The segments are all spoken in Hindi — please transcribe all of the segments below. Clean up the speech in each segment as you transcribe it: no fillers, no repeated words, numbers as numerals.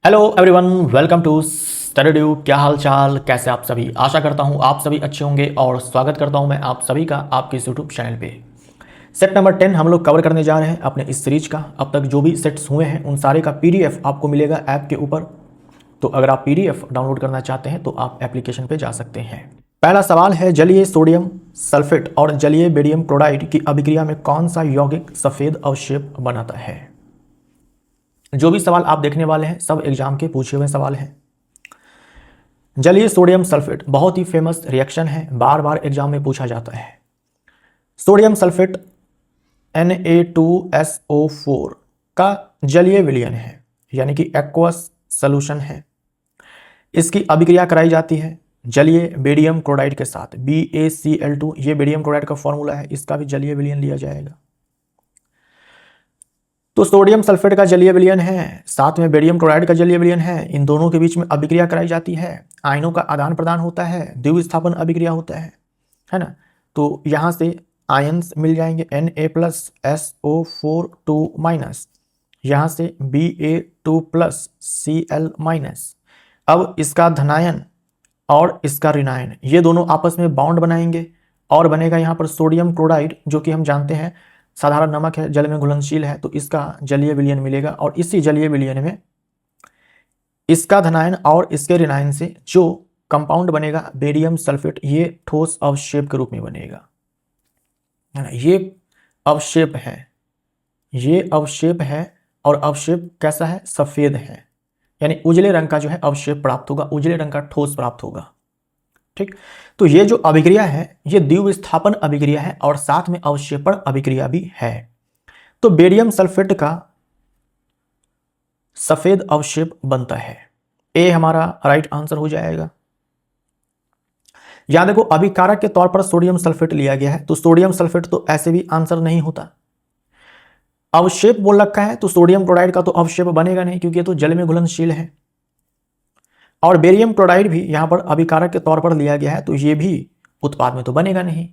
Hello everyone, welcome to study. क्या हाल चाल, कैसे आप सभी। आशा करता हूँ आप सभी अच्छे होंगे और स्वागत करता हूँ मैं आप सभी का आपके इस यूट्यूब चैनल पे। सेट नंबर 10 हम लोग कवर करने जा रहे हैं अपने इस सीरीज का। अब तक जो भी सेट्स हुए हैं उन सारे का पीडीएफ आपको मिलेगा ऐप के ऊपर। तो अगर आप पीडीएफ डाउनलोड करना चाहते हैं तो आप एप्लीकेशन पे जा सकते हैं। पहला सवाल है, जलीय सोडियम सल्फेट और जलीय बेरियम क्लोराइड की अभिक्रिया में कौन सा यौगिक सफेद अवक्षेप बनाता है। जो भी सवाल आप देखने वाले हैं सब एग्जाम के पूछे हुए सवाल हैं। जलीय सोडियम सल्फेट बहुत ही फेमस रिएक्शन है, बार बार एग्जाम में पूछा जाता है। सोडियम सल्फेट Na2SO4 का जलीय विलयन है, यानी कि एक्वस सॉल्यूशन है। इसकी अभिक्रिया कराई जाती है जलीय बेरियम क्लोराइड के साथ, BaCl2। ये बेरियम क्लोराइड का फॉर्मूला है, इसका भी जलीय विलयन लिया जाएगा। तो सोडियम सल्फेट का जलीय विलयन है, साथ में बेरियम क्लोराइड का जलीय विलयन है। इन दोनों के बीच में अभिक्रिया कराई जाती है, आयनों का आदान प्रदान होता है, द्विविस्थापन अभिक्रिया होता है ना। तो यहां से आयन्स मिल जाएंगे, Na+SO4 2-, यहां से Ba2+Cl-। अब इसका धनायन और इसका ऋणायन ये दोनों आपस में बॉन्ड बनाएंगे और बनेगा यहाँ पर सोडियम क्लोराइड, जो कि हम जानते हैं साधारण नमक है, जल में घुलनशील है। तो इसका जलीय विलयन मिलेगा और इसी जलीय विलयन में इसका धनायन और इसके ऋणायन से जो कंपाउंड बनेगा बेरियम सल्फेट, ये ठोस अवक्षेप के रूप में बनेगा, है ना। ये अवक्षेप है, ये अवक्षेप है और अवक्षेप कैसा है, सफेद है, यानी उजले रंग का जो है अवक्षेप प्राप्त होगा, उजले रंग का ठोस प्राप्त होगा। ठीक, तो ये जो अभिक्रिया है ये द्विविस्थापन अभिक्रिया है और साथ में अवक्षेपण अभिक्रिया भी है। तो बेरियम सल्फेट का सफेद अवक्षेप बनता है, ए हमारा राइट आंसर हो जाएगा। यहां देखो अभिकारक के तौर पर सोडियम सल्फेट लिया गया है, तो सोडियम सल्फेट तो ऐसे भी आंसर नहीं होता। अवक्षेप बोल रखा है तो सोडियम क्लोराइड का तो अवक्षेप बनेगा नहीं, क्योंकि ये तो जल में घुलनशील है। और बेरियम क्लोराइड भी यहां पर अभिकारक के तौर पर लिया गया है, तो ये भी उत्पाद में तो बनेगा नहीं।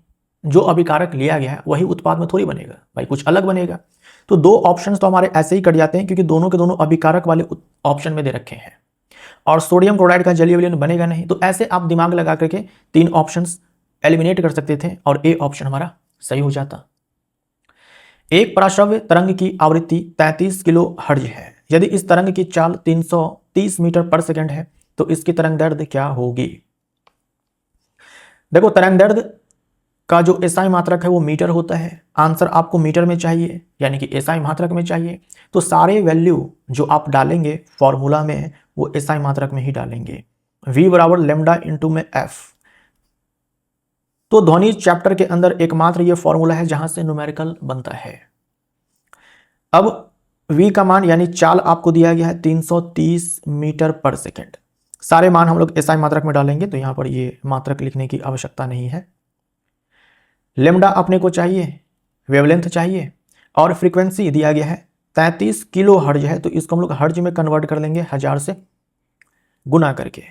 जो अभिकारक लिया गया है वही उत्पाद में थोड़ी बनेगा भाई, कुछ अलग बनेगा। तो दो ऑप्शंस तो हमारे ऐसे ही कट जाते हैं, क्योंकि दोनों के दोनों अभिकारक वाले ऑप्शन में दे रखे हैं और सोडियम क्लोराइड का जलीय विलयन बनेगा नहीं। तो ऐसे आप दिमाग लगा करके तीन ऑप्शंस एलिमिनेट कर सकते थे और ए ऑप्शन हमारा सही हो जाता। एक पराश्रव्य तरंग की आवृत्ति 33 किलो हर्ज है। यदि इस तरंग की चाल 330 मीटर पर सेकंड है तो इसकी तरंग दैर्ध्य क्या होगी। देखो तरंग दैर्ध्य का जो एसआई मात्रक है वो मीटर होता है, आंसर आपको मीटर में चाहिए, यानी कि एसआई मात्रक में चाहिए। तो सारे वैल्यू जो आप डालेंगे फॉर्मूला में वो एसआई मात्रक में ही डालेंगे। v बराबर लेमडा इंटू में f। तो ध्वनि चैप्टर के अंदर एकमात्र ये फॉर्मूला है जहां से न्यूमेरिकल बनता है। अब v का मान यानी चाल आपको दिया गया है 330 मीटर पर सेकेंड। सारे मान हम लोग एसआई मात्रक में डालेंगे, तो यहां पर ये मात्रक लिखने की आवश्यकता नहीं है। लेमडा अपने को चाहिए, वेवलेंथ चाहिए और फ्रीक्वेंसी दिया गया है 33 किलो हर्ज है, तो इसको हम लोग हर्ज में कन्वर्ट कर लेंगे, 1000 से गुना करके।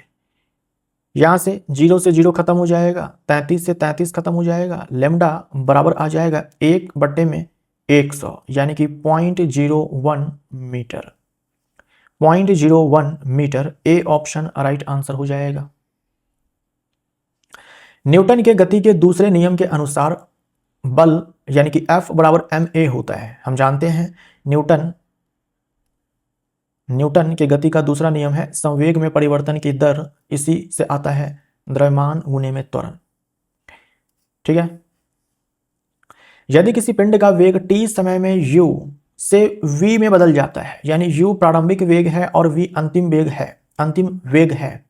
यहां से 0 से 0 खत्म हो जाएगा, 33 से 33 खत्म हो जाएगा, लेमडा बराबर आ जाएगा 1/100, यानी कि 0.01 मीटर। 0.01 मीटर, ए ऑप्शन राइट आंसर हो जाएगा। न्यूटन के गति के दूसरे नियम के अनुसार बल यानी कि F बराबर ma होता है। हम जानते हैं न्यूटन के गति का दूसरा नियम है संवेग में परिवर्तन की दर, इसी से आता है द्रव्यमान गुने में त्वरण। ठीक है, यदि किसी पिंड का वेग t समय में u से v में बदल जाता है, यानी u प्रारंभिक वेग है और v अंतिम वेग है,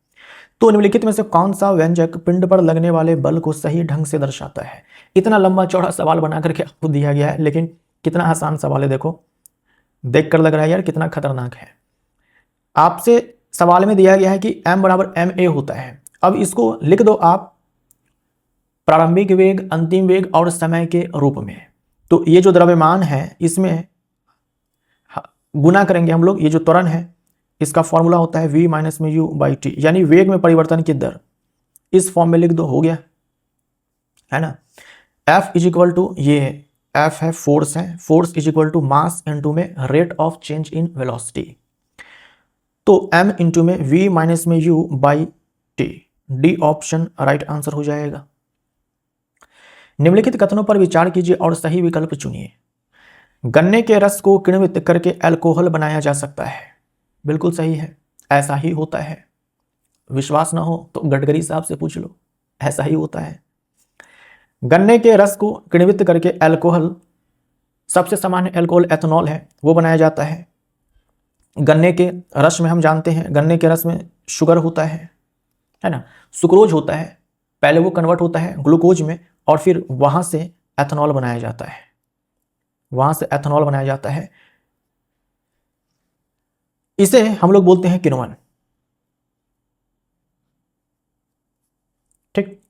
तो निम्नलिखित में से कौन सा व्यंजक पिंड पर लगने वाले बल को सही ढंग से दर्शाता है। इतना लंबा चौड़ा सवाल बना करके आपको दिया गया है, लेकिन कितना आसान सवाल है। देखो देख कर लग रहा है यार कितना खतरनाक है। आपसे सवाल में दिया गया है कि m बराबर ma होता है। अब इसको लिख दो आप प्रारंभिक वेग, अंतिम वेग और समय के रूप में। तो ये जो द्रव्यमान है इसमें गुना करेंगे हम लोग, ये जो त्वरण है इसका फॉर्मूला होता है v माइनस में u बाई टी, यानी वेग में परिवर्तन की दर। इस फॉर्म में लिख दो, हो गया, है ना। F इज इक्वल टू, ये F है फोर्स है, force is equal to mass into में rate of change in velocity. तो m इंटू में v माइनस में u by t, D option right answer हो जाएगा। निम्नलिखित कथनों पर विचार कीजिए और सही विकल्प चुनिए। गन्ने के रस को किण्वित करके अल्कोहल बनाया जा सकता है। बिल्कुल सही है, ऐसा ही होता है। विश्वास ना हो तो गडकरी साहब से पूछ लो, ऐसा ही होता है। गन्ने के रस को किण्वित करके अल्कोहल, सबसे सामान्य अल्कोहल एथेनॉल है, वो बनाया जाता है। गन्ने के रस में हम जानते हैं, गन्ने के रस में शुगर होता है ना, सुक्रोज होता है। पहले वो कन्वर्ट होता है ग्लूकोज में और फिर वहां से एथेनॉल बनाया जाता है, वहां से एथेनॉल बनाया जाता है। इसे हम लोग बोलते हैं किण्वन। ठीक,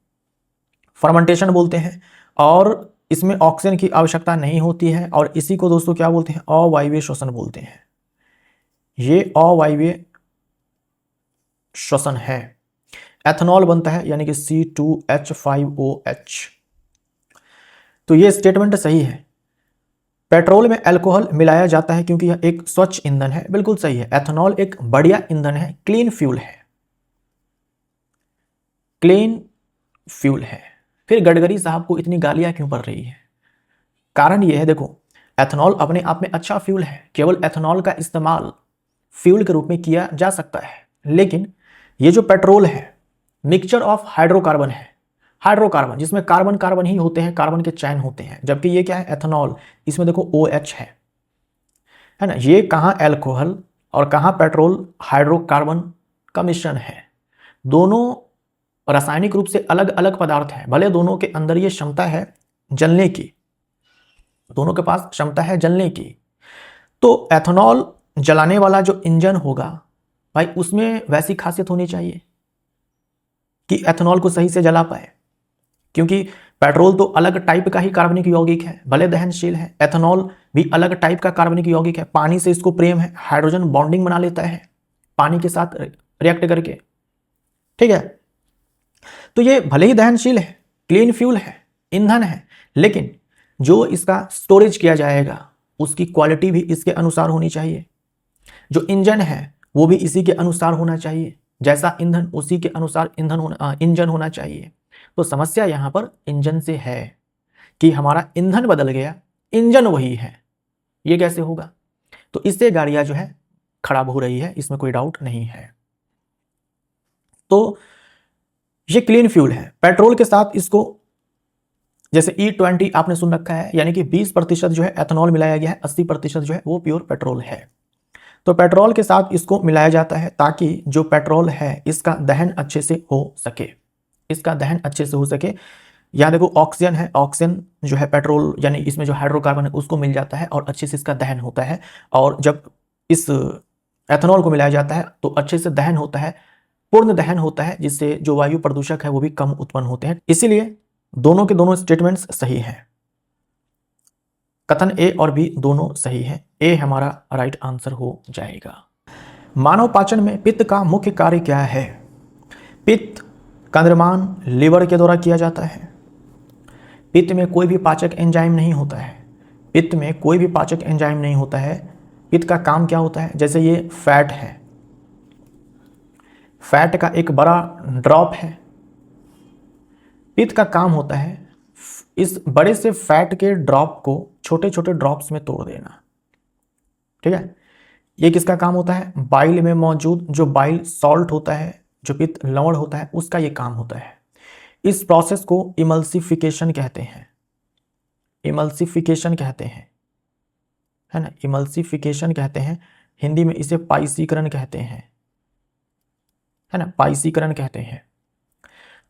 फर्मेंटेशन बोलते हैं। और इसमें ऑक्सीजन की आवश्यकता नहीं होती है और इसी को दोस्तों क्या बोलते हैं, अवायवीय श्वसन बोलते हैं। ये अवायवीय श्वसन है। एथेनॉल बनता है यानी कि C2H5OH। तो ये स्टेटमेंट सही है। पेट्रोल में अल्कोहल मिलाया जाता है क्योंकि यह एक स्वच्छ ईंधन है। बिल्कुल सही है, एथेनॉल एक बढ़िया ईंधन है, क्लीन फ्यूल है, क्लीन फ्यूल है। फिर गडकरी साहब को इतनी गालियां क्यों पड़ रही है? कारण यह है, देखो एथेनॉल अपने आप में अच्छा फ्यूल है, केवल एथेनॉल का इस्तेमाल फ्यूल के रूप में किया जा सकता है। लेकिन ये जो पेट्रोल है मिक्सचर ऑफ हाइड्रोकार्बन है, हाइड्रोकार्बन जिसमें कार्बन कार्बन ही होते हैं, कार्बन के चैन होते हैं, जबकि ये क्या है, एथेनॉल, इसमें देखो OH है ना। ये कहाँ अल्कोहल और कहाँ पेट्रोल, हाइड्रोकार्बन का मिश्रण है। दोनों रासायनिक रूप से अलग अलग पदार्थ हैं, भले दोनों के अंदर ये क्षमता है जलने की, दोनों के पास क्षमता है जलने की। तो एथेनॉल जलाने वाला जो इंजन होगा भाई, उसमें वैसी खासियत होनी चाहिए कि एथेनॉल को सही से जला पाए, क्योंकि पेट्रोल तो अलग टाइप का ही कार्बनिक यौगिक है, भले दहनशील है। एथेनॉल भी अलग टाइप का कार्बनिक यौगिक है, पानी से इसको प्रेम है, हाइड्रोजन बॉन्डिंग बना लेता है पानी के साथ रिएक्ट करके। ठीक है, तो ये भले ही दहनशील है, क्लीन फ्यूल है, ईंधन है, लेकिन जो इसका स्टोरेज किया जाएगा उसकी क्वालिटी भी इसके अनुसार होनी चाहिए। जो इंजन है वो भी इसी के अनुसार होना चाहिए, जैसा ईंधन उसी के अनुसार इंजन होना चाहिए। तो समस्या यहां पर इंजन से है कि हमारा ईंधन बदल गया, इंजन वही है, ये कैसे होगा? तो इससे गाड़ियां जो है खराब हो रही है, इसमें कोई डाउट नहीं है। तो ये क्लीन फ्यूल है। पेट्रोल के साथ इसको जैसे E20 आपने सुन रखा है, यानी कि 20% जो है एथेनॉल मिलाया गया है, 80% जो है वो प्योर पेट्रोल है। तो पेट्रोल के साथ इसको मिलाया जाता है ताकि जो पेट्रोल है इसका दहन अच्छे से हो सके, इसका दहन अच्छे से हो सके। यहाँ देखो ऑक्सीजन है, ऑक्सीजन जो है पेट्रोल यानी इसमें जो हाइड्रोकार्बन है उसको मिल जाता है और अच्छे से इसका दहन होता है। और जब इस एथेनॉल को मिलाया जाता है तो अच्छे से दहन होता है, पूर्ण दहन होता है, जिससे जो वायु प्रदूषक है वो भी कम उत्पन्न होते हैं। इसीलिए दोनों के दोनों स्टेटमेंट्स सही हैं। कथन ए और बी दोनों सही है, ए हमारा राइट आंसर हो जाएगा। मानव पाचन में पित्त का मुख्य कार्य क्या है? पित्त का निर्माण लीवर के द्वारा किया जाता है। पित्त में कोई भी पाचक एंजाइम नहीं होता है, पित्त में कोई भी पाचक एंजाइम नहीं होता है। पित्त का काम क्या होता है? जैसे ये फैट है, फैट का एक बड़ा ड्रॉप है, पित्त का काम होता है इस बड़े से फैट के ड्रॉप को छोटे छोटे ड्रॉप्स में तोड़ देना। ठीक है, ये किसका काम होता है? बाइल में मौजूद जो बाइल सॉल्ट होता है, जो पित्त लवण होता है, उसका ये काम होता है। इस प्रोसेस को इमल्सिफिकेशन कहते हैं, इमल्सिफिकेशन कहते हैं, है ना, इमल्सिफिकेशन कहते हैं। हिंदी में इसे पाइसीकरण कहते हैं, है ना, पाइसीकरण कहते हैं।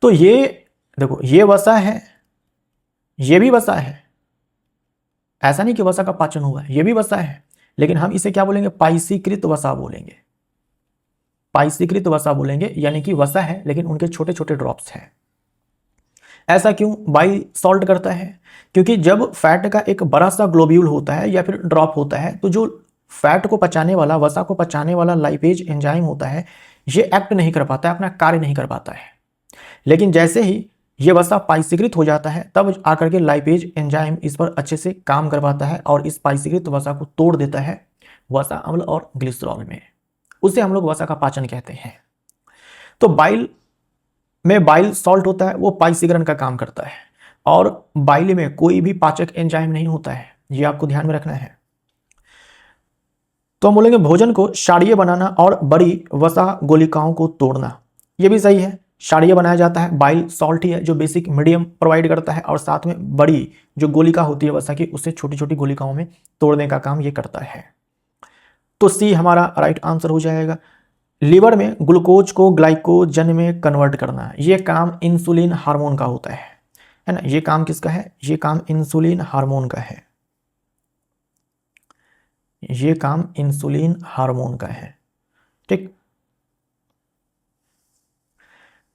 तो ये देखो, ये वसा है, ये भी वसा है, ऐसा नहीं कि वसा का पाचन हुआ है, ये भी वसा है, लेकिन हम इसे क्या बोलेंगे? पाइसीकृत वसा बोलेंगे, पाइसीकृत वसा बोलेंगे, यानी कि वसा है लेकिन उनके छोटे छोटे ड्रॉप्स हैं। ऐसा क्यों बाइल सॉल्ट करता है? क्योंकि जब फैट का एक बड़ा सा ग्लोब्यूल होता है या फिर ड्रॉप होता है, तो जो फैट को पचाने वाला, वसा को पचाने वाला लाइपेज एंजाइम होता है, ये एक्ट नहीं कर पाता है, अपना कार्य नहीं कर पाता है। लेकिन जैसे ही ये वसा पाइसीकृत हो जाता है, तब आकर के लाइपेज एंजाइम इस पर अच्छे से काम कर पाता है और इस पाइसीकृत वसा को तोड़ देता है वसा अम्ल और ग्लिसरॉल में। उसे हम लोग वसा का पाचन कहते हैं। तो बाइल में बाइल सॉल्ट होता है, वो पाइसीकरण का काम करता है, और बाइल में कोई भी पाचक एंजाइम नहीं होता है, ये आपको ध्यान में रखना है। तो हम बोलेंगे भोजन को क्षारीय बनाना और बड़ी वसा गोलिकाओं को तोड़ना, ये भी सही है। क्षारीय बनाया जाता है, बाइल सॉल्ट ही है जो बेसिक मीडियम प्रोवाइड करता है, और साथ में बड़ी जो गोलिका होती है वसा की, उसे छोटी छोटी गोलिकाओं में तोड़ने का काम ये करता है। तो सी हमारा राइट आंसर हो जाएगा। लीवर में ग्लूकोज को ग्लाइकोजन में कन्वर्ट करना, ये काम इंसुलिन हार्मोन का होता है ना। ये काम किसका है? ये काम इंसुलिन हार्मोन का है, ये काम इंसुलिन हार्मोन का है। ठीक।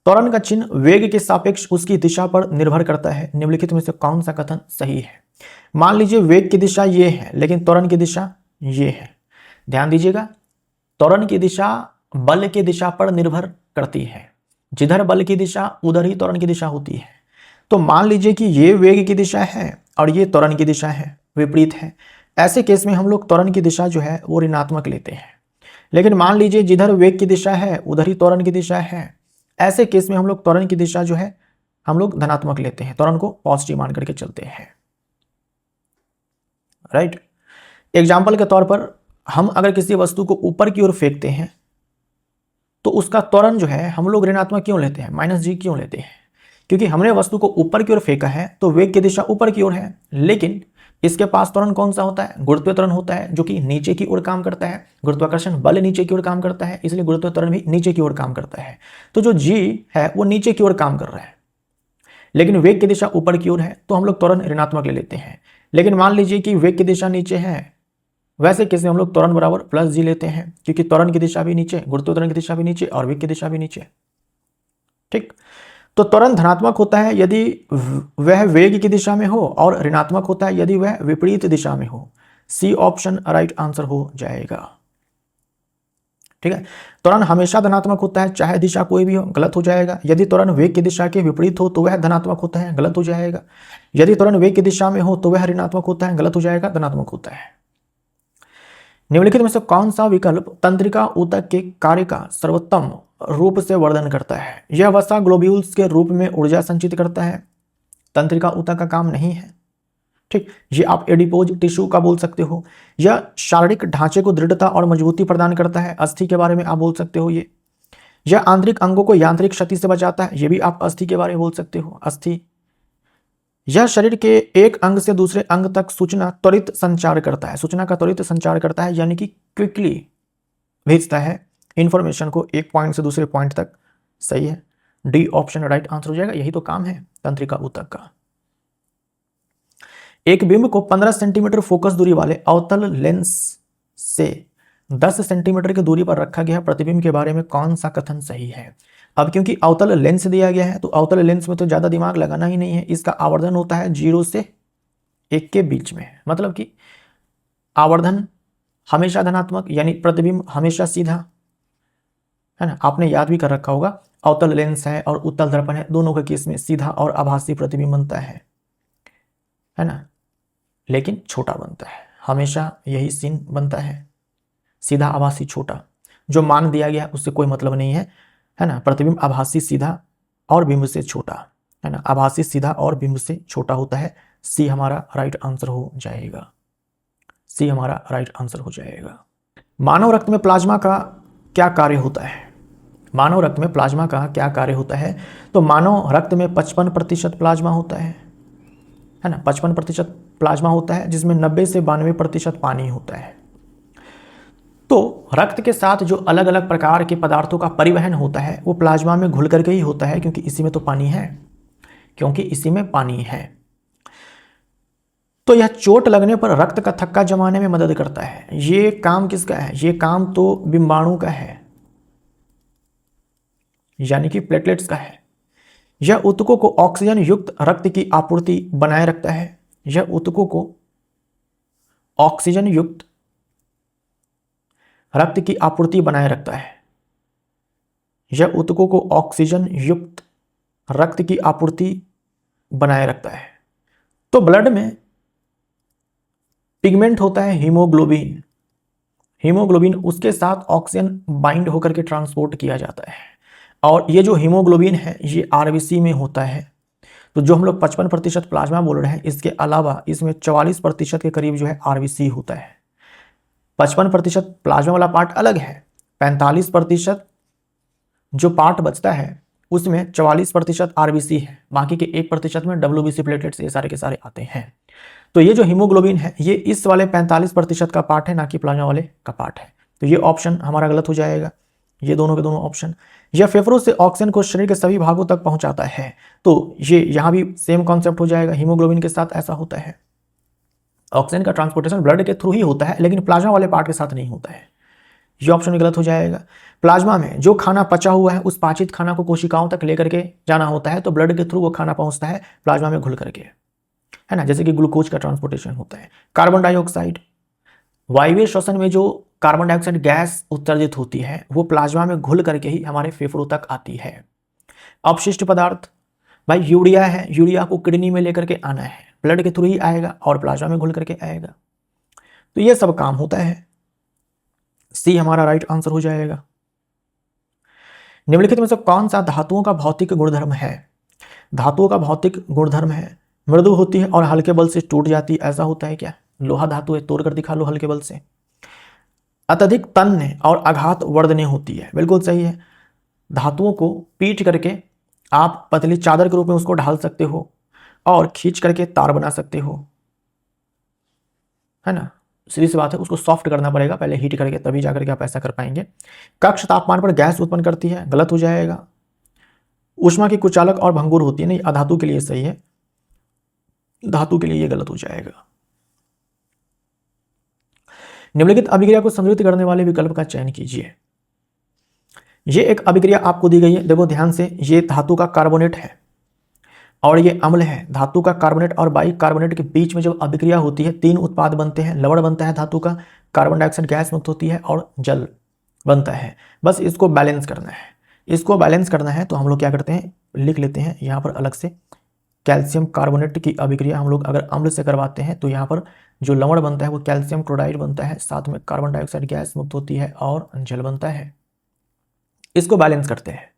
त्वरण का चिन्ह वेग के सापेक्ष उसकी दिशा पर निर्भर करता है, निम्नलिखित में से कौन सा कथन सही है? मान लीजिए वेग की दिशा ये है, लेकिन त्वरण की दिशा ये है। ध्यान दीजिएगा, त्वरण की दिशा बल की दिशा पर निर्भर करती है, जिधर बल की दिशा उधर ही त्वरण की दिशा होती है। तो मान लीजिए कि ये वेग की दिशा है और ये त्वरण की दिशा है, विपरीत है। ऐसे केस में हम लोग त्वरण की दिशा जो है वो ऋणात्मक लेते हैं। लेकिन मान लीजिए जिधर वेग की दिशा है उधर ही त्वरण की दिशा है, ऐसे केस में हम लोग त्वरण की दिशा जो है हम लोग धनात्मक लेते हैं, त्वरण को पॉजिटिव मान करके चलते हैं। राइट। एग्जाम्पल के तौर पर हम अगर किसी वस्तु को ऊपर की ओर फेंकते हैं तो उसका त्वरण जो है हम लोग ऋणात्मक क्यों लेते हैं, -g क्यों लेते हैं? क्योंकि हमने वस्तु को ऊपर की ओर फेंका है तो वेग की दिशा ऊपर की ओर है, लेकिन इसके पास त्वरण कौन सा होता है? गुरुत्वीय त्वरण होता है, जो कि नीचे की ओर काम करता है। गुरुत्वाकर्षण बल नीचे की ओर काम करता है, इसलिए गुरुत्वीय त्वरण भी नीचे की ओर काम करता है। तो जो g है वो नीचे की ओर काम कर रहा है, लेकिन वेग की दिशा ऊपर की ओर है, तो हम लोग त्वरण ऋणात्मक ले लेते हैं। लेकिन मान लीजिए कि वेग की दिशा नीचे है, वैसे केस में हम लोग त्वरण बराबर +g लेते हैं, क्योंकि त्वरण की दिशा भी नीचे, गुरुत्वीय त्वरण की दिशा भी नीचे और वेग की दिशा भी नीचे। ठीक। तो त्वरण धनात्मक होता है यदि वह वेग की दिशा में हो, और ऋणात्मक होता है यदि वह विपरीत दिशा में हो। सी ऑप्शन राइट आंसर हो जाएगा। ठीक है। त्वरण हमेशा धनात्मक होता है, चाहे दिशा कोई भी हो, गलत हो जाएगा। यदि त्वरण वेग की दिशा के विपरीत हो तो वह धनात्मक होता है, गलत हो जाएगा। यदि त्वरण वेग की दिशा में हो तो वह ऋणात्मक होता है, गलत हो जाएगा, धनात्मक होता है। निम्नलिखित में से कौन सा विकल्प तंत्रिका ऊतक के कार्य का सर्वोत्तम रूप से वर्णन करता है? यह वसा ग्लोब्यूल्स के रूप में ऊर्जा संचित करता है, तंत्रिका ऊतक का काम नहीं है। ठीक। ये आप एडिपोज टिश्यू का बोल सकते हो। यह शारीरिक ढांचे को दृढ़ता और मजबूती प्रदान करता है, अस्थि के बारे में आप बोल सकते हो। यह आंतरिक अंगों को यांत्रिक क्षति से बचाता है, ये भी आप अस्थि के बारे में बोल सकते हो, अस्थि। यह शरीर के एक अंग से दूसरे अंग तक सूचना त्वरित संचार करता है, सूचना का त्वरित संचार करता है, यानी कि क्विकली भेजता है इंफॉर्मेशन को एक पॉइंट से दूसरे पॉइंट तक। सही है, डी ऑप्शन राइट आंसर हो जाएगा। यही तो काम है तंत्रिका ऊतक का। एक बिंब को 15 सेंटीमीटर फोकस दूरी वाले अवतल लेंस से 10 सेंटीमीटर की दूरी पर रखा गया प्रतिबिंब के बारे में कौन सा कथन सही है? अब क्योंकि अवतल लेंस दिया गया है तो अवतल लेंस में तो ज्यादा दिमाग लगाना ही नहीं है। इसका आवर्धन होता है 0 से 1 के बीच में, मतलब कि आवर्धन हमेशा धनात्मक, यानी प्रतिबिंब हमेशा सीधा, है ना। आपने याद भी कर रखा होगा, अवतल लेंस है और उत्तल दर्पण है, दोनों के केस में सीधा और आभासी प्रतिबिंब बनता है ना, लेकिन छोटा बनता है। हमेशा यही सीन बनता है, सीधा आभासी छोटा। जो मान दिया गया उससे कोई मतलब नहीं है ना। प्रतिबिंब आभासी सीधा और बिंब से छोटा, है ना। आभासी सीधा और बिंब से छोटा होता है। सी हमारा राइट आंसर हो जाएगा, सी हमारा राइट आंसर हो जाएगा। मानव रक्त में प्लाज्मा का क्या कार्य होता है? मानव रक्त में प्लाज्मा का क्या कार्य होता है? तो मानव रक्त में 55% प्लाज्मा होता है ना। 55% प्लाज्मा होता है, जिसमें 90 से 92% पानी होता है। तो रक्त के साथ जो अलग अलग प्रकार के पदार्थों का परिवहन होता है वो प्लाज्मा में घुल करके ही होता है, क्योंकि इसी में तो पानी है, क्योंकि इसी में पानी है। तो यह चोट लगने पर रक्त का थक्का जमाने में मदद करता है। ये काम किसका है? ये काम तो बिंबाणु का है, यानी कि प्लेटलेट्स का है। यह ऊतकों को ऑक्सीजन युक्त रक्त की आपूर्ति बनाए रखता है। यह ऊतकों को ऑक्सीजन युक्त रक्त की आपूर्ति बनाए रखता है। यह ऊतकों को ऑक्सीजन युक्त रक्त की आपूर्ति बनाए रखता है। तो ब्लड में पिगमेंट होता है हीमोग्लोबिन। हीमोग्लोबिन उसके साथ ऑक्सीजन बाइंड होकर के ट्रांसपोर्ट किया जाता है। और ये जो हीमोग्लोबिन है ये आरबीसी में होता है। तो जो हम लोग 55% प्लाज्मा बोल रहे हैं, इसके अलावा इसमें 44% के करीब जो है आरबीसी होता है। 55% प्लाज्मा वाला पार्ट अलग है, 45% जो पार्ट बचता है उसमें 44% आरबीसी है, बाकी के 1% में डब्ल्यूबीसी प्लेटलेट्स ये सारे के सारे आते हैं। तो ये जो हीमोग्लोबिन है ये इस वाले 45% का पार्ट है, ना कि प्लाज्मा वाले का पार्ट है। तो ये ऑप्शन हमारा गलत हो जाएगा, ये दोनों के दोनों ऑप्शन। यह फेफड़ों से ऑक्सीजन को शरीर के सभी भागों तक पहुंचाता है। तो ये यहाँ भी सेम कॉन्सेप्ट हो जाएगा, हीमोग्लोबिन के साथ ऐसा होता है। ऑक्सीजन का ट्रांसपोर्टेशन ब्लड के थ्रू ही होता है, लेकिन प्लाज्मा वाले पार्ट के साथ नहीं होता है। ये ऑप्शन भी गलत हो जाएगा। प्लाज्मा में जो खाना पचा हुआ है उस पाचित खाना को कोशिकाओं तक लेकर के जाना होता है, तो ब्लड के थ्रू वो खाना पहुंचता है प्लाज्मा में घुल करके, है ना, जैसे कि ग्लूकोज का ट्रांसपोर्टेशन होता है। कार्बन डाइऑक्साइड, वायवीय श्वसन में जो कार्बन डाइऑक्साइड गैस उत्सर्जित होती है वो प्लाज्मा में घुल करके ही हमारे फेफड़ों तक आती है। अपशिष्ट पदार्थ, भाई यूरिया है, यूरिया को किडनी में लेकर के आना है, ब्लड के थ्रू ही आएगा और प्लाज्मा में घुल करके आएगा। तो ये सब काम होता है। सी हमारा राइट आंसर हो जाएगा। निम्नलिखित में से कौन सा धातुओं का भौतिक गुणधर्म है? धातुओं का भौतिक गुणधर्म है मृदु होती है और हल्के बल से टूट जाती है, ऐसा होता है क्या? लोहा धातु है, तोड़ कर दिखा लो हल्के बल से। अत्यधिक तन्य और आघात वर्धनीय होती है, बिल्कुल सही है। धातुओं को पीट करके आप पतली चादर के रूप में उसको ढाल सकते हो और खींच करके तार बना सकते हो, है ना। सीधी सी बात है, उसको सॉफ्ट करना पड़ेगा पहले, हीट करके, तभी जाकर के आप ऐसा कर पाएंगे। कक्ष तापमान पर गैस उत्पन्न करती है, गलत हो जाएगा। ऊष्मा की कुचालक और भंगुर होती है, नहीं, अधातु के लिए सही है, धातु के लिए ये गलत हो जाएगा। निम्नलिखित अभिक्रिया को समृद्ध करने वाले विकल्प का चयन कीजिए। ये एक अभिक्रिया आपको दी गई है, देखो ध्यान से, ये धातु का कार्बोनेट है और ये अम्ल है। धातु का कार्बोनेट और बाइक कार्बोनेट के बीच में जब अभिक्रिया होती है 3 उत्पाद बनते हैं। लवण बनता है धातु का, कार्बन डाइऑक्साइड गैस मुक्त होती है और जल बनता है। बस इसको बैलेंस करना है। इसको बैलेंस करना है तो हम लोग क्या करते हैं, लिख लेते हैं यहाँ पर अलग से, कैल्शियम कार्बोनेट की अभिक्रिया हम लोग अगर अम्ल से करवाते हैं तो यहाँ पर जो लवण बनता है वो कैल्शियम क्लोराइड बनता है, साथ में कार्बन डाइऑक्साइड गैस मुक्त होती है और जल बनता है। इसको बैलेंस करते हैं,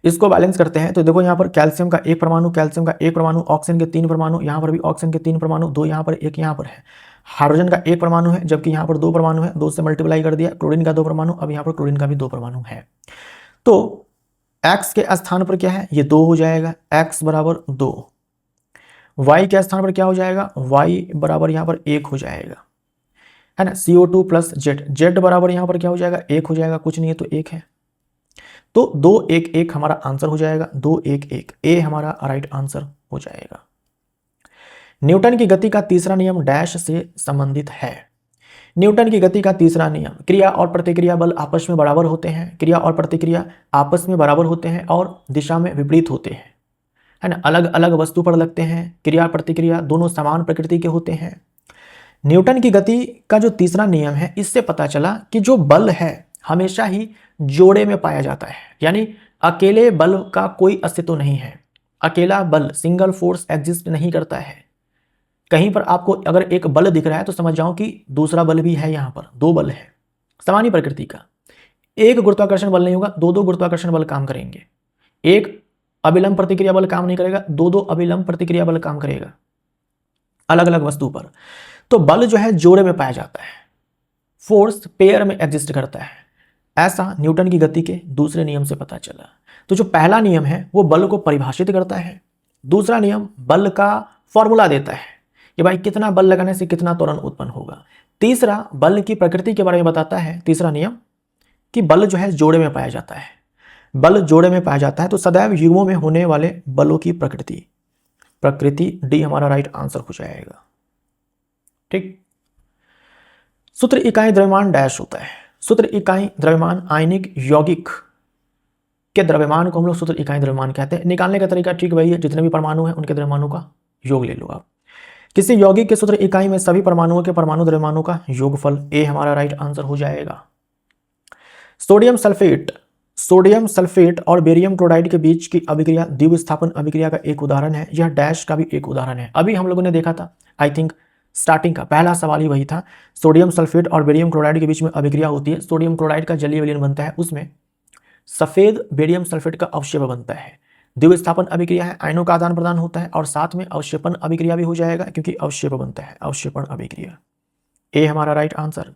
इसको बैलेंस करते हैं तो देखो यहाँ पर कैल्शियम का 1 परमाणु, कैल्शियम का 1 परमाणु, ऑक्सीजन के 3 परमाणु, यहाँ पर भी ऑक्सीजन के 3 परमाणु, 2 यहाँ पर, 1 यहाँ पर है। हाइड्रोजन का 1 परमाणु है, जबकि यहाँ पर 2 परमाणु है, 2 से मल्टीप्लाई कर दिया। क्लोरीन का 2 परमाणु, अब यहाँ पर क्लोरीन का भी 2 परमाणु है। तो x के स्थान पर क्या है, ये 2 हो जाएगा, x बराबर 2। y के स्थान पर क्या हो जाएगा, y बराबर यहाँ पर 1 हो जाएगा, है ना। CO2 प्लस z बराबर यहाँ पर क्या हो जाएगा, 1 हो जाएगा, कुछ नहीं है तो 1 है। तो 2 1 1 हमारा आंसर हो जाएगा, 2 1 1, ए हमारा राइट आंसर हो जाएगा। न्यूटन की गति का तीसरा नियम डैश से संबंधित है। न्यूटन की गति का तीसरा नियम, क्रिया और प्रतिक्रिया बल आपस में बराबर होते हैं। क्रिया और प्रतिक्रिया आपस में बराबर होते हैं और दिशा में विपरीत होते हैं, है ना, अलग अलग वस्तु पर लगते हैं। क्रिया प्रतिक्रिया दोनों समान प्रकृति के होते हैं। न्यूटन की गति का जो तीसरा नियम है, इससे पता चला कि जो बल है हमेशा ही जोड़े में पाया जाता है, यानी अकेले बल का कोई अस्तित्व नहीं है। अकेला बल, सिंगल फोर्स एग्जिस्ट नहीं करता है। कहीं पर आपको अगर एक बल दिख रहा है तो समझ जाओ कि दूसरा बल भी है, यहाँ पर 2 बल है समान प्रकृति का। एक गुरुत्वाकर्षण बल नहीं होगा, 2 गुरुत्वाकर्षण बल काम करेंगे। एक अभिलंब प्रतिक्रिया बल काम नहीं करेगा, 2 अभिलंब प्रतिक्रिया बल काम करेगा अलग अलग वस्तु पर। तो बल जो है जोड़े में पाया जाता है, फोर्स पेयर में एग्जिस्ट करता है। ऐसा न्यूटन की गति के दूसरे नियम से पता चला। तो जो पहला नियम है वो बल को परिभाषित करता है, दूसरा नियम बल का फॉर्मूला देता है कि भाई कितना बल लगाने से कितना त्वरण उत्पन्न होगा। तीसरा बल की प्रकृति के बारे में बताता है, तीसरा नियम, कि बल जो है जोड़े में पाया जाता है। बल जोड़े में पाया जाता है तो सदैव युग्मों में होने वाले बलों की प्रकृति डी हमारा राइट आंसर हो जाएगा। ठीक। सूत्र इकाई द्रव्यमान डैश होता है। सूत्र इकाई द्रव्यमान आयनिक यौगिक के द्रव्यमान को हम लोग सूत्र इकाई द्रव्यमान कहते हैं। निकालने का तरीका ठीक वही है, जितने भी परमाणु हैं उनके द्रव्यमानों का योग ले लो आप। किसी यौगिक के सूत्र इकाई में सभी परमाणुओं के परमाणु द्रव्यमानों का योगफल, ए हमारा राइट आंसर हो जाएगा। सोडियम सल्फेट और बेरियम क्लोराइड के बीच की अभिक्रिया द्विविस्थापन अभिक्रिया का एक उदाहरण है। यह डैश का भी एक उदाहरण है। अभी हम लोगों ने देखा था, आई थिंक स्टार्टिंग का पहला सवाल ही वही था। सोडियम सल्फेट और बेरियम क्लोराइड के बीच में अभिक्रिया होती है, सोडियम क्लोराइड का जलीय विलयन बनता है, उसमें सफेद बेरियम सल्फेट का अवक्षेप बनता है, द्विविस्थापन अभिक्रिया है, आयनों का आदान प्रदान होता है और साथ में अवक्षेपण अभिक्रिया भी हो जाएगा क्योंकि अवक्षेप बनता है, अवक्षेपण अभिक्रिया। ए हमारा राइट आंसर।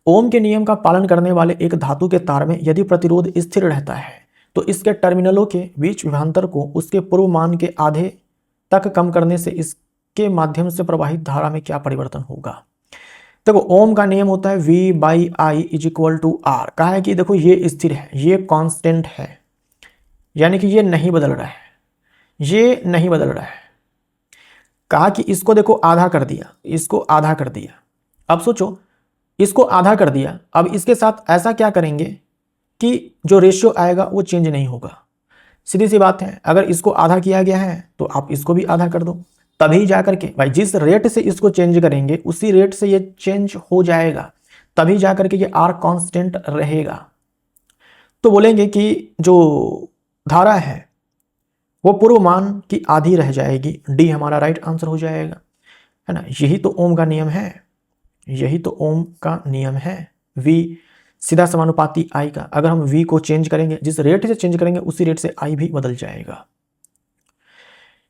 ओम के नियम का पालन करने वाले एक धातु के तार में यदि प्रतिरोध स्थिर रहता है तो इसके टर्मिनलों के बीच विभवांतर को उसके पूर्व मान के आधे तक कम करने से इसके माध्यम से प्रवाहित धारा में क्या परिवर्तन होगा। देखो ओम का नियम होता है V/I is equal to R। कहा है कि देखो ये स्थिर है, ये कांस्टेंट है, यानी कि ये नहीं बदल रहा है, ये नहीं बदल रहा है। कहा कि इसको देखो आधा कर दिया, इसको आधा कर दिया। अब सोचो इसको आधा कर दिया, अब इसके साथ ऐसा क्या करेंगे कि जो रेशियो आएगा वो चेंज नहीं होगा। सीधी सी बात है, अगर इसको आधा किया गया है तो आप इसको भी आधा कर दो, तभी जाकर के भाई जिस रेट से इसको चेंज करेंगे उसी रेट से ये चेंज हो जाएगा, तभी जाकर के ये R कांस्टेंट रहेगा। तो बोलेंगे कि जो धारा है वो पूर्व मान की आधी रह जाएगी, डी हमारा राइट आंसर हो जाएगा, है ना। यही तो ओम का नियम है, यही तो ओम का नियम है। V सीधा समानुपाती I का, अगर हम V को चेंज करेंगे, जिस रेट से चेंज करेंगे उसी रेट से I भी बदल जाएगा।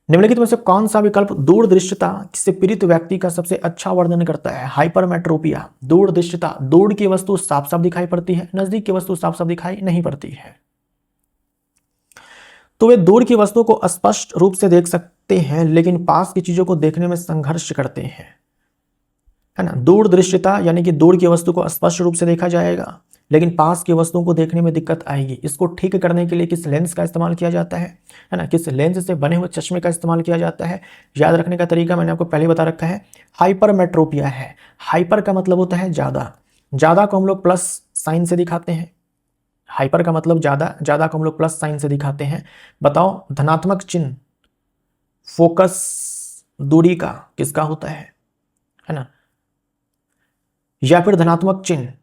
निम्नलिखित में से कौन सा विकल्प दूरदृष्टता से पीड़ित व्यक्ति का सबसे अच्छा वर्णन करता है। हाइपरमेट्रोपिया। दूरदृष्टता, दूर की वस्तु साफ साफ दिखाई पड़ती है, नजदीक की वस्तु साफ साफ दिखाई नहीं पड़ती है। तो वे दूर की वस्तुओं को स्पष्ट रूप से देख सकते हैं लेकिन पास की चीजों को देखने में संघर्ष करते हैं, है ना। दूरदृष्टता यानी कि दूर की वस्तु को स्पष्ट रूप से देखा जाएगा लेकिन पास की वस्तुओं को देखने में दिक्कत आएगी। इसको ठीक करने के लिए किस लेंस का इस्तेमाल किया जाता है ना, किस लेंस से बने हुए चश्मे का इस्तेमाल किया जाता है। याद रखने का तरीका मैंने आपको पहले बता रखा है, हाइपरमेट्रोपिया है। हाइपर का मतलब होता है ज्यादा, ज्यादा को हम लोग प्लस साइन से दिखाते हैं। हाइपर का मतलब ज्यादा, ज्यादा को हम लोग प्लस साइन से दिखाते हैं। बताओ धनात्मक चिन्ह फोकस दूरी का किसका होता है ना, या फिर धनात्मक चिन्ह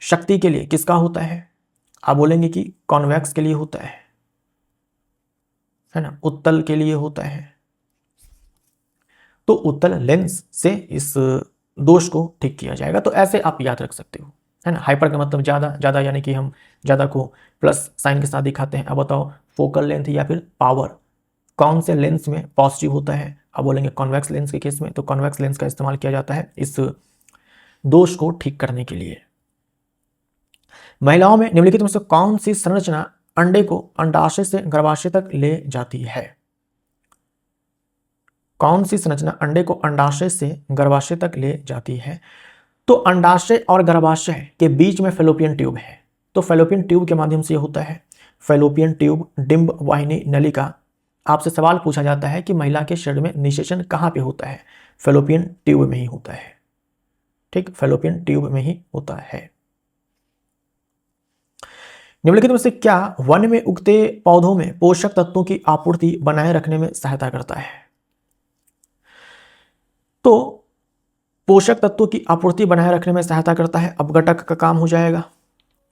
शक्ति के लिए किसका होता है। आप बोलेंगे कि कॉन्वेक्स के लिए होता है ना, उत्तल के लिए होता है। तो उत्तल लेंस से इस दोष को ठीक किया जाएगा। तो ऐसे आप याद रख सकते हो, है ना। हाइपर का मतलब ज्यादा, ज्यादा यानी कि हम ज्यादा को प्लस साइन के साथ दिखाते हैं। अब बताओ फोकल लेंथ या फिर पावर कौन से लेंस में पॉजिटिव होता है। अब बोलेंगे कॉन्वेक्स लेंस के केस में, तो कॉन्वेक्स लेंस का इस्तेमाल किया जाता है इस दोष को ठीक करने के लिए। महिलाओं में निम्नलिखित में से कौन सी संरचना अंडे को अंडाशय से गर्भाशय तक ले जाती है। कौन सी संरचना अंडे को अंडाशय से गर्भाशय तक ले जाती है। तो अंडाशय और गर्भाशय के बीच में फैलोपियन ट्यूब है, तो फैलोपियन ट्यूब के माध्यम से होता है। फैलोपियन ट्यूब, डिंब वाहिनी नलिका। आपसे सवाल पूछा जाता है कि महिला के शरीर में निषेचन कहां पे होता है, फैलोपियन ट्यूब में ही होता है, ठीक, फैलोपियन ट्यूब में ही होता है। निम्नलिखित में से क्या वन में उगते पौधों में पोषक तत्वों की आपूर्ति बनाए रखने में सहायता करता है। तो पोषक तत्वों की आपूर्ति बनाए रखने में सहायता करता है, अपघटक का काम हो जाएगा,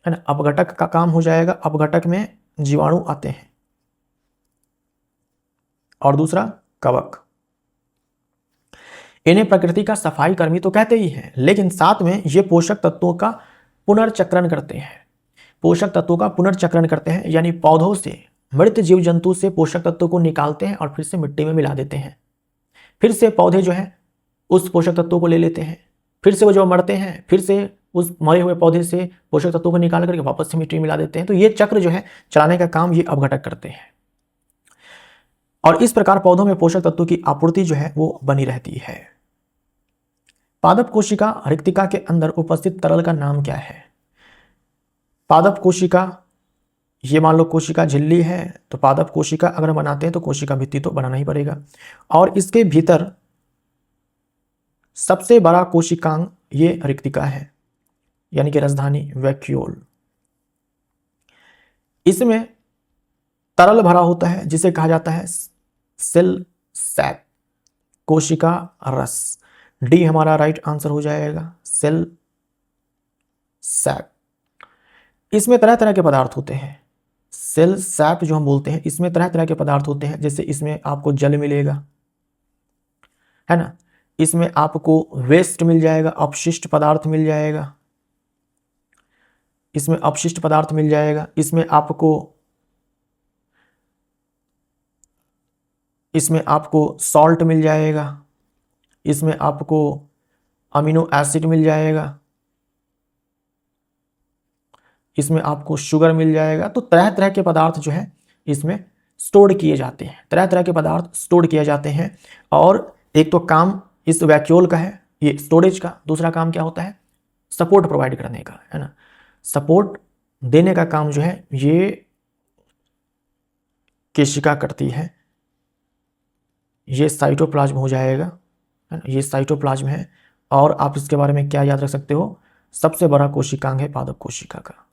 है ना, अपघटक का काम हो जाएगा। अपघटक में जीवाणु आते हैं। और दूसरा कवक। इन्हें प्रकृति का सफाई कर्मी तो कहते ही हैं, लेकिन साथ में ये पोषक तत्वों का पुनर्चक्रण करते हैं। पोषक तत्वों का पुनर्चक्रण करते हैं यानी पौधों से, मृत जीव जंतु से पोषक तत्वों को निकालते हैं और फिर से मिट्टी में मिला देते हैं। फिर से पौधे जो है उस पोषक तत्वों को ले लेते हैं, फिर से वो जो मरते हैं फिर से उस मरे हुए पौधे से पोषक तत्वों को निकाल करके वापस से मिट्टी में मिला देते हैं। तो ये चक्र जो है चलाने का काम ये अपघटक करते हैं और इस प्रकार पौधों में पोषक तत्वों की आपूर्ति जो है वो बनी रहती है। पादप कोशिका रिक्तिका के अंदर उपस्थित तरल का नाम क्या है। पादप कोशिका, ये मान लो कोशिका झिल्ली है, तो पादप कोशिका अगर बनाते हैं तो कोशिका भित्ति तो बनाना ही पड़ेगा। और इसके भीतर सबसे बड़ा कोशिकांग ये रिक्तिका है, यानी कि राजधानी वैक्यूल। इसमें तरल भरा होता है जिसे कहा जाता है सेल सैक, कोशिका रस। डी हमारा राइट आंसर हो जाएगा, सेल सैक। इसमें तरह तरह के पदार्थ होते हैं। सेल सैप जो हम बोलते हैं, इसमें तरह तरह के पदार्थ होते हैं। जैसे इसमें आपको जल मिलेगा, है ना। इसमें आपको वेस्ट मिल जाएगा, अपशिष्ट पदार्थ मिल जाएगा, इसमें अपशिष्ट पदार्थ मिल जाएगा, इसमें आपको सॉल्ट मिल जाएगा, इसमें आपको अमीनो एसिड मिल जाएगा, इसमें आपको शुगर मिल जाएगा। तो तरह तरह के पदार्थ जो है इसमें स्टोर किए जाते हैं, तरह तरह के पदार्थ स्टोर किए जाते हैं। और एक तो काम इस वैक्यूल का है ये स्टोरेज का, दूसरा काम क्या होता है, सपोर्ट प्रोवाइड करने का, है ना। सपोर्ट देने का काम जो है ये केशिका करती है। ये साइटोप्लाज्म हो जाएगा, है ना, ये साइटोप्लाज्म है। और आप इसके बारे में क्या याद रख सकते हो, सबसे बड़ा कोशिकांग है पादप कोशिका का।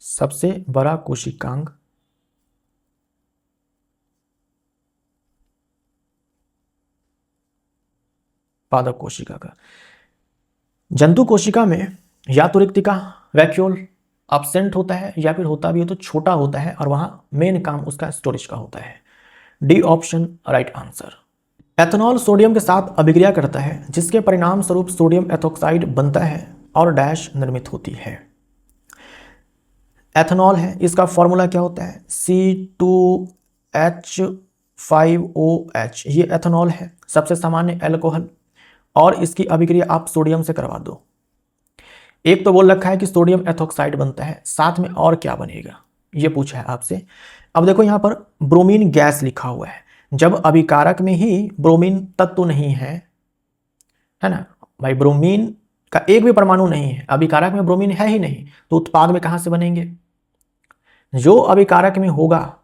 सबसे बड़ा कोशिकांग पादप कोशिका का। जंतु कोशिका में या तो रिक्तिका वैक्यूल अब्सेंट होता है, या फिर होता भी है तो छोटा होता है, और वहां मेन काम उसका स्टोरेज का होता है। D option right answer. Ethanol sodium के साथ अभिक्रिया करता है, जिसके परिणाम स्वरूप सोडियम एथोक्साइड बनता है और डैश निर्मित होती है। एथेनॉल है, इसका फॉर्मूला क्या होता है, C2H5OH। ये एथेनॉल है, सबसे सामान्य एल्कोहल, और इसकी अभिक्रिया आप सोडियम से करवा दो। एक तो बोल रखा है कि सोडियम एथोक्साइड बनता है, साथ में और क्या बनेगा ये पूछा है आपसे। अब देखो यहां पर ब्रोमीन गैस लिखा हुआ है, जब अभिकारक में ही ब्रोमीन तत्व नहीं है ना भाई, ब्रोमीन का एक भी परमाणु नहीं है, अभिकारक में ब्रोमीन है ही नहीं, तो उत्पाद में कहां से बनेंगे। जो अभिकारक में होगा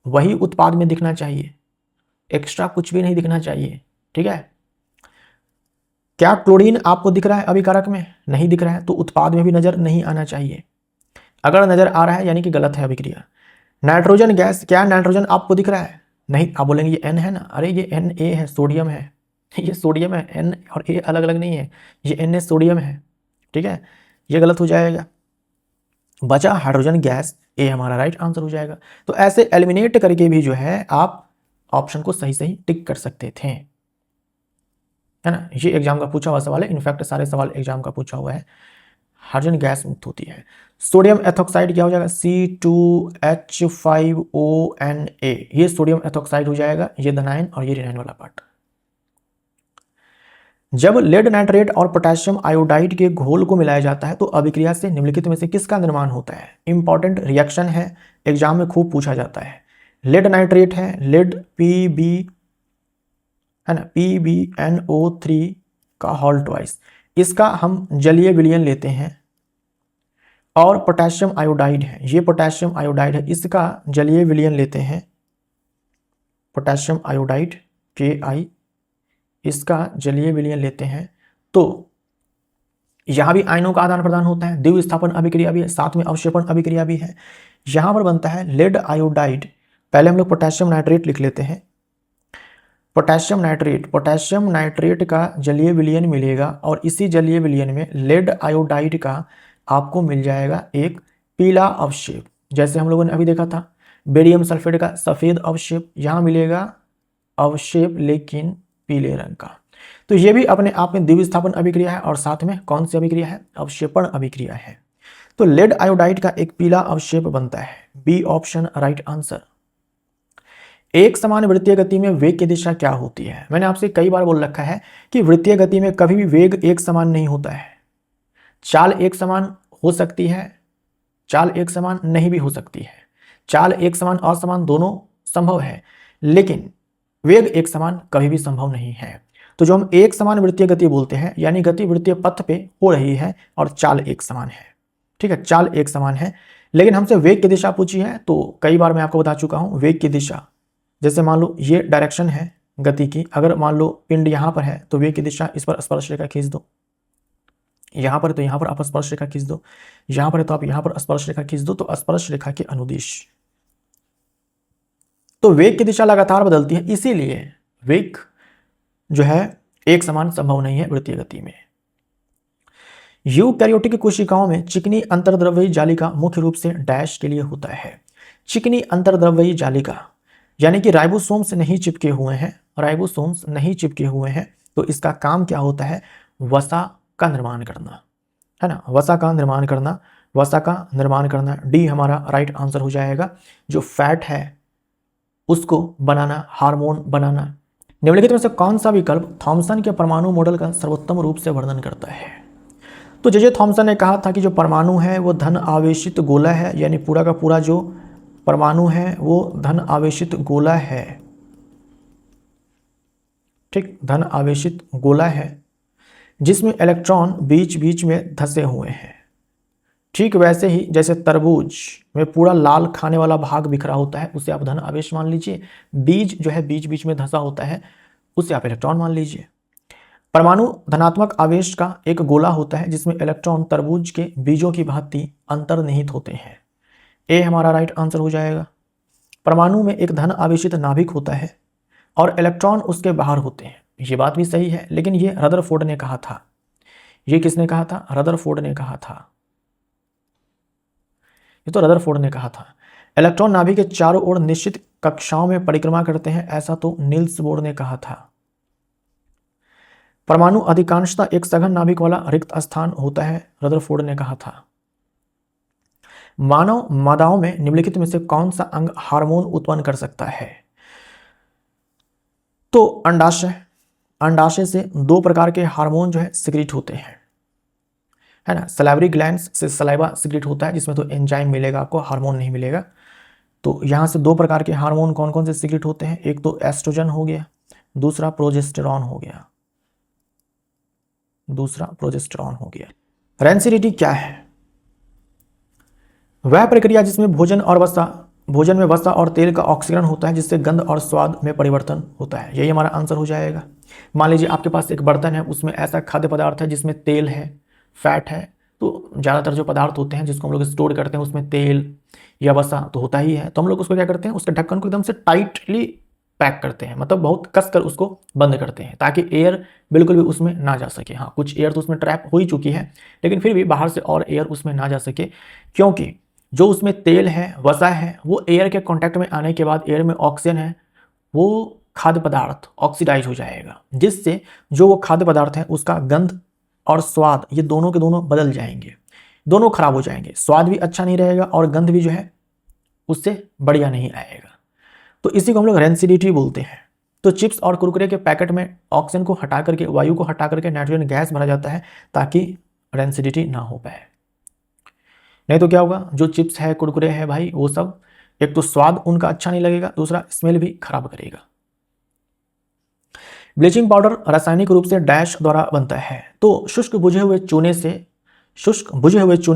वही उत्पाद में दिखना चाहिए, एक्स्ट्रा कुछ भी नहीं दिखना चाहिए, ठीक है। क्या क्लोरीन आपको दिख रहा है अभिकारक में, नहीं दिख रहा है, तो उत्पाद में भी नजर नहीं आना चाहिए। अगर नजर आ रहा है यानी कि गलत है अभिक्रिया। नाइट्रोजन गैस, क्या नाइट्रोजन आपको दिख रहा है, नहीं, आप बोलेंगे ये N है ना, अरे ये Na है, सोडियम है, ये सोडियम है, N और A अलग अलग नहीं है, ये Na सोडियम है, ठीक है, ये गलत हो जाएगा। बचा हाइड्रोजन गैस, ए हमारा राइट आंसर हो जाएगा। तो ऐसे एलिमिनेट करके भी जो है आप ऑप्शन को सही सही टिक कर सकते थे, है ना। ये एग्जाम का पूछा हुआ सवाल है, इनफैक्ट सारे सवाल एग्जाम का पूछा हुआ है। हाइड्रोजन गैस मुक्त होती है। सोडियम एथोक्साइड क्या हो जाएगा, C2H5ONA, ये सोडियम एथोक्साइड हो जाएगा, ये धनायन और ये ऋणायन वाला पार्ट। जब लेड नाइट्रेट और पोटेशियम आयोडाइड के घोल को मिलाया जाता है तो अभिक्रिया से निम्नलिखित में से किसका निर्माण होता है। इंपॉर्टेंट रिएक्शन है, एग्जाम में खूब पूछा जाता है। लेड नाइट्रेट है, लेड Pb है ना, PbNO3 का होल ट्वाइस, इसका हम जलीय विलयन लेते हैं। और पोटेशियम आयोडाइड है, ये पोटेशियम आयोडाइड है, इसका जलीय विलयन लेते हैं, पोटेशियम आयोडाइड Ki, इसका जलीय विलयन लेते हैं। तो यहां भी आयनों का आदान प्रदान होता है, द्विविस्थापन अभिक्रिया भी है, साथ में अवक्षेपण अभिक्रिया भी है। यहां पर बनता है लेड आयोडाइड, पहले हम लोग पोटेशियम नाइट्रेट लिख लेते हैं, पोटेशियम नाइट्रेट का जलीय विलयन मिलेगा, और इसी जलीय विलयन में लेड आयोडाइड का आपको मिल जाएगा एक पीला अवक्षेप, जैसे हम लोगों ने अभी देखा था बेरियम सल्फेट का सफेद अवक्षेप, यहां मिलेगा अवक्षेप लेकिन पीले रंग का। तो ये भी अपने आप में द्विविस्थापन अभिक्रिया है, और साथ में कौन सी अभिक्रिया है, अवक्षेपण अभिक्रिया है। तो लेड आयोडाइड का एक पीला अवक्षेप बनता है, बी ऑप्शन राइट आंसर। एक समान वृत्तीय गति में वेग की दिशा क्या होती है। मैंने आपसे कई बार बोल रखा है कि वृत्तीय गति में कभी भी वेग एक समान नहीं होता है। चाल एक समान हो सकती है, चाल एक समान नहीं भी हो सकती है, चाल एक समान असमान दोनों संभव है, लेकिन वेग एक समान कभी भी संभव नहीं है। तो जो हम एक समान वृत्तीय गति बोलते हैं, यानी गति वृत्तीय पथ पे हो रही है और चाल एक समान है, ठीक है, चाल एक समान है। लेकिन हमसे वेग की दिशा पूछी है, तो कई बार मैं आपको बता चुका हूं वेग की दिशा, जैसे मान लो ये डायरेक्शन है गति की, अगर मान लो पिंड यहां पर है तो वेग की दिशा इस पर स्पर्श रेखा खींच दो, यहां पर है तो यहां पर आप स्पर्श रेखा खींच दो, यहां पर है तो आप यहां पर स्पर्श रेखा खींच दो, तो स्पर्श रेखा के अनुदिश। तो वेग की दिशा लगातार बदलती है, इसीलिए वेग जो है एक समान संभव नहीं है वृत्तीय गति में। यूकैरियोटिक कोशिकाओं में चिकनी अंतर्द्रव्यी जालिका मुख्य रूप से डैश के लिए होता है। चिकनी अंतर्द्रव्यी जालिका, यानी कि राइबोसोम्स नहीं चिपके हुए हैं, राइबोसोम्स नहीं चिपके हुए हैं, तो इसका काम क्या होता है, वसा का निर्माण करना, है ना, वसा का निर्माण करना, वसा का निर्माण करना। डी हमारा राइट आंसर हो जाएगा। जो फैट है उसको बनाना, हार्मोन बनाना। निम्नलिखित में से कौन सा विकल्प थॉमसन के परमाणु मॉडल का सर्वोत्तम रूप से वर्णन करता है? तो जे थॉमसन ने कहा था कि जो परमाणु है वो धन आवेशित गोला है, यानी पूरा का पूरा जो परमाणु है वो धन आवेशित गोला है, ठीक, धन आवेशित गोला है जिसमें इलेक्ट्रॉन बीच बीच में धंसे हुए हैं। ठीक वैसे ही जैसे तरबूज में पूरा लाल खाने वाला भाग बिखरा होता है, उसे आप धन आवेश मान लीजिए। बीज जो है बीच बीच में धंसा होता है, उसे आप इलेक्ट्रॉन मान लीजिए। परमाणु धनात्मक आवेश का एक गोला होता है जिसमें इलेक्ट्रॉन तरबूज के बीजों की भांति अंतर्निहित होते हैं। ए हमारा राइट आंसर हो जाएगा। परमाणु में एक धन आवेशित नाभिक होता है और इलेक्ट्रॉन उसके बाहर होते हैं। ये बात भी सही है, लेकिन ये रदरफोर्ड ने कहा था। ये किसने कहा था? रदरफोर्ड ने कहा था। ये तो रदरफोर्ड ने कहा था। इलेक्ट्रॉन नाभिक के चारों ओर निश्चित कक्षाओं में परिक्रमा करते हैं, ऐसा तो नील्स बोर ने कहा था। परमाणु अधिकांशतः एक सघन नाभिक वाला रिक्त स्थान होता है, रदरफोर्ड ने कहा था। मानव मादाओं में निम्नलिखित में से कौन सा अंग हार्मोन उत्पन्न कर सकता है? तो अंडाशय। अंडाशय से दो प्रकार के हार्मोन जो है सिक्रीट होते हैं, है ना। सलाइवरी ग्लैंड्स से सलाइवा सिक्रीट होता है, जिसमें तो एंजाइम मिलेगा आपको, हार्मोन नहीं मिलेगा। तो यहां से दो प्रकार के हार्मोन कौन कौन से सिक्रीट होते हैं? एक तो एस्ट्रोजन हो गया, दूसरा प्रोजेस्टेरॉन हो गया, दूसरा प्रोजेस्टेरॉन हो गया। रेंसिडिटी क्या है? वह प्रक्रिया जिसमें भोजन में वसा और तेल का ऑक्सीकरण होता है, जिससे गंध और स्वाद में परिवर्तन होता है। यही हमारा आंसर हो जाएगा। मान लीजिए आपके पास एक बर्तन है, उसमें ऐसा खाद्य पदार्थ है जिसमें तेल है, फैट है। तो ज़्यादातर जो पदार्थ होते हैं जिसको हम लोग स्टोर करते हैं उसमें तेल या वसा तो होता ही है, तो हम लोग उसको क्या करते हैं, उसके ढक्कन को एकदम से टाइटली पैक करते हैं, मतलब बहुत कस कर उसको बंद करते हैं ताकि एयर बिल्कुल भी उसमें ना जा सके। हाँ, कुछ एयर तो उसमें ट्रैप हो ही चुकी है, लेकिन फिर भी बाहर से और एयर उसमें ना जा सके, क्योंकि जो उसमें तेल है, वसा है, वो एयर के कांटेक्ट में आने के बाद एयर में ऑक्सीजन है, वो खाद्य पदार्थ ऑक्सीडाइज हो जाएगा, जिससे जो वो खाद्य पदार्थ है उसका गंध और स्वाद ये दोनों के दोनों बदल जाएंगे, दोनों खराब हो जाएंगे। स्वाद भी अच्छा नहीं रहेगा और गंध भी जो है उससे बढ़िया नहीं आएगा। तो इसी को हम लोग रेंसिडिटी बोलते हैं। तो चिप्स और कुरकुरे के पैकेट में ऑक्सीजन को हटा करके, वायु को हटा करके नाइट्रोजन गैस भरा जाता है ताकि रेंसिडिटी ना हो पाए। नहीं तो क्या होगा, जो चिप्स है, कुरकुरे है भाई, वो सब एक तो स्वाद उनका अच्छा नहीं लगेगा, दूसरा स्मेल भी खराब करेगा। ब्लीचिंग पाउडर रासायनिक रूप से डैश द्वारा बनता है। तो शुष्क बुझे हुए चूने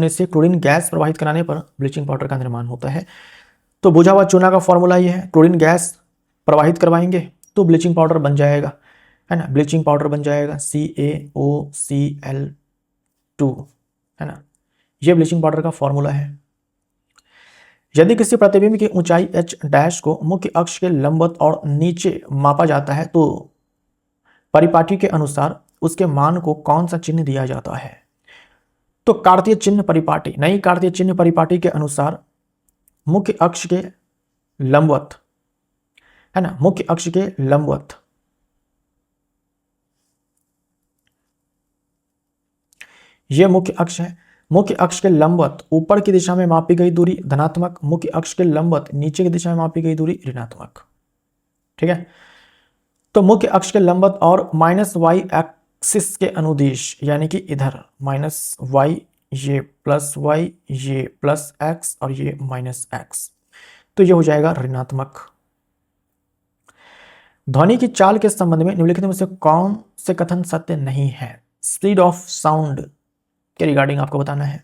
से क्लोरीन गैस प्रवाहित कराने पर ब्लीचिंग पाउडर का निर्माण होता है। तो बुझा हुआ चूना का फॉर्मूला ये है, क्लोरीन गैस प्रवाहित करवाएंगे तो ब्लीचिंग पाउडर बन जाएगा, है ना। ब्लीचिंग पाउडर बन जाएगा CaOCl2, है ना। ये ब्लीचिंग पाउडर का फॉर्मूला है। यदि किसी प्रतिबिंब की ऊंचाई h डैश को मुख्य अक्ष के लंबवत और नीचे मापा जाता है तो परिपाटी के अनुसार उसके मान को कौन सा चिन्ह दिया जाता है? तो कार्तीय चिन्ह परिपाटी, नई कार्तीय चिन्ह परिपाटी के अनुसार मुख्य अक्ष के लंबवत, है ना, मुख्य अक्ष के लंबवत, यह मुख्य अक्ष है। मुख्य अक्ष के लंबवत ऊपर की दिशा में मापी गई दूरी धनात्मक, मुख्य अक्ष के लंबवत नीचे की दिशा में मापी गई दूरी ऋणात्मक, ठीक है। तो मुख्य अक्ष के लंबवत और -y एक्सिस के अनुदिश, यानी कि इधर -y, ये +y, ये +x और ये -x, तो ये हो जाएगा ऋणात्मक। ध्वनि की चाल के संबंध में निम्नलिखित में से कौन से कथन सत्य नहीं है? स्पीड ऑफ साउंड के रिगार्डिंग आपको बताना है।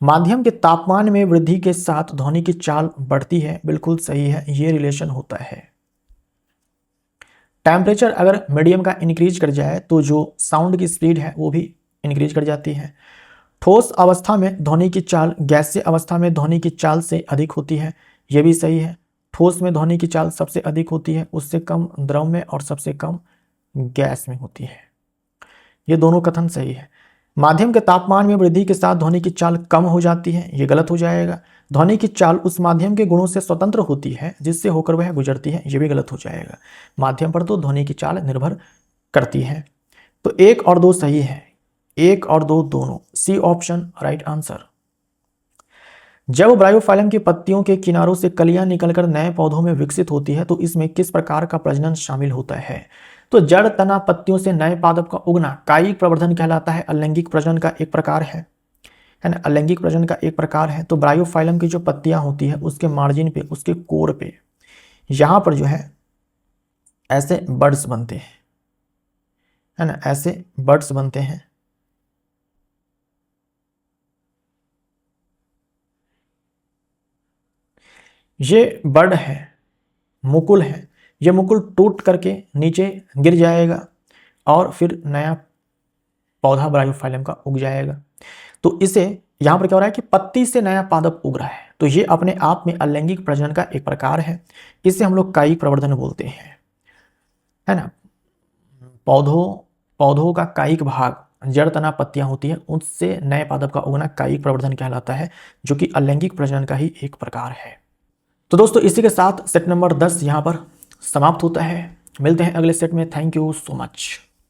माध्यम के तापमान में वृद्धि के साथ ध्वनि की चाल बढ़ती है, बिल्कुल सही है, ये रिलेशन होता है। टेम्परेचर अगर मीडियम का इंक्रीज कर जाए तो जो साउंड की स्पीड है वो भी इंक्रीज कर जाती है। ठोस अवस्था में ध्वनि की चाल गैसीय अवस्था में ध्वनि की चाल से अधिक होती है, यह भी सही है। ठोस में ध्वनि की चाल सबसे अधिक होती है, उससे कम द्रव में और सबसे कम गैस में होती है। ये दोनों कथन सही है। माध्यम के तापमान में वृद्धि के साथ ध्वनि की चाल कम हो जाती है, ये गलत हो जाएगा। ध्वनि की चाल उस माध्यम के गुणों से स्वतंत्र होती है जिससे होकर वह गुजरती है, ये भी गलत हो जाएगा। माध्यम पर तो ध्वनि की चाल निर्भर करती है। तो 1 और 2 सही है, 1 और 2 दोनों, सी ऑप्शन राइट आंसर। जब ब्रायोफाइलम की पत्तियों के किनारों से कलियां निकलकर नए पौधों में विकसित होती है तो इसमें किस प्रकार का प्रजनन शामिल होता है? तो जड़ तना पत्तियों से नए पादप का उगना कायिक प्रवर्धन कहलाता है, अलैंगिक प्रजनन का एक प्रकार है ना, अलैंगिक प्रजनन का एक प्रकार है। तो ब्रायोफाइलम की जो पत्तियां होती है उसके मार्जिन पे, उसके कोर पे, यहां पर जो है ऐसे बड्स बनते हैं, है ना, ऐसे बड्स बनते हैं। ये बड है, मुकुल है, ये मुकुल टूट करके नीचे गिर जाएगा और फिर नया पौधा ब्रायोफाइलम का उग जाएगा। तो इसे यहां पर क्या हो रहा है कि पत्ती से नया पादप उग रहा है, तो ये अपने आप में अलैंगिक प्रजनन का एक प्रकार है। इसे हम लोग कायिक प्रवर्धन बोलते हैं, है ना। पौधों का कायिक भाग, जड़ तना पत्तियां होती है, उससे नए पादप का उगना कायिक प्रवर्धन कहलाता है, जो कि अलैंगिक प्रजनन का ही एक प्रकार है। तो दोस्तों इसी के साथ सेट नंबर 10 यहाँ पर समाप्त होता है। मिलते हैं अगले सेट में। Thank you so much.